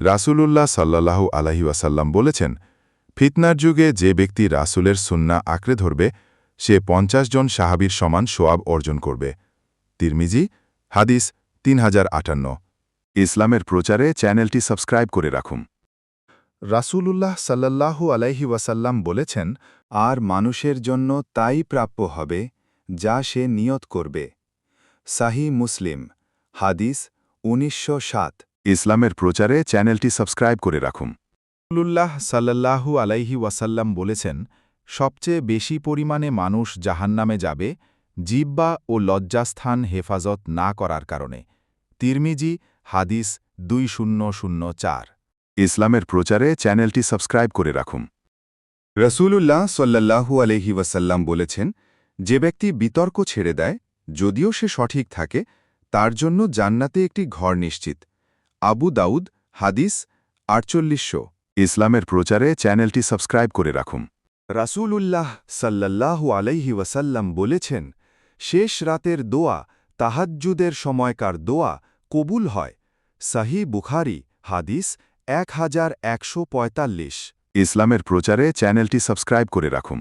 রাসূলুল্লাহ সাল্লাল্লাহু আলাইহি ওয়াসাল্লাম বলেছেন, ফিতনার যুগে যে ব্যক্তি রাসূলের সুন্নাহ আঁকড়ে ধরবে সে ৫০ জন সাহাবীর সমান সোয়াব অর্জন করবে। তিরমিজি, হাদিস ৩০৫৮। ইসলামের প্রচারে চ্যানেলটি সাবস্ক্রাইব করে রাখুন। রাসূলুল্লাহ সাল্লাল্লাহু আলাইহি ওয়াসাল্লাম বলেছেন, আর মানুষের জন্য তাই প্রাপ্য হবে যা সে নিয়ত করবে। সাহিহ মুসলিম, হাদিস ১৯০৭। ইসলামের প্রচারে চ্যানেলটি সাবস্ক্রাইব করে রাখুন। রাসূলুল্লাহ সাল্লাল্লাহু আলাইহি ওয়াসাল্লাম বলেছেন, সবচেয়ে বেশি পরিমাণে মানুষ জাহান্নামে যাবে জিহ্বা ও লজ্জাস্থান হেফাজত না করার কারণে। তিরমিজি, হাদিস ২০০৪। ইসলামের প্রচারে চ্যানেলটি সাবস্ক্রাইব করে রাখুন। রাসূলুল্লাহ সাল্লাল্লাহু আলাইহি ওয়াসাল্লাম বলেছেন, যে ব্যক্তি বিতর্ক ছেড়ে দেয়, যদিও সে সঠিক থাকে, তার জন্য জান্নাতে একটি ঘর নিশ্চিত। আবু দাউদ, হাদিস ৪৮০০। ইসলামের প্রচারে চ্যানেলটি সাবস্ক্রাইব করে রাখুন। রাসূলুল্লাহ সাল্লাল্লাহু আলাইহি ওয়াসাল্লাম বলেছেন, শেষ রাতের দোয়া, তাহাজ্জুদের সময়কার দোয়া কবুল হয়। সহিহ বুখারী, হাদিস ১১৪৫। ইসলামের প্রচারে চ্যানেলটি সাবস্ক্রাইব করে রাখুন।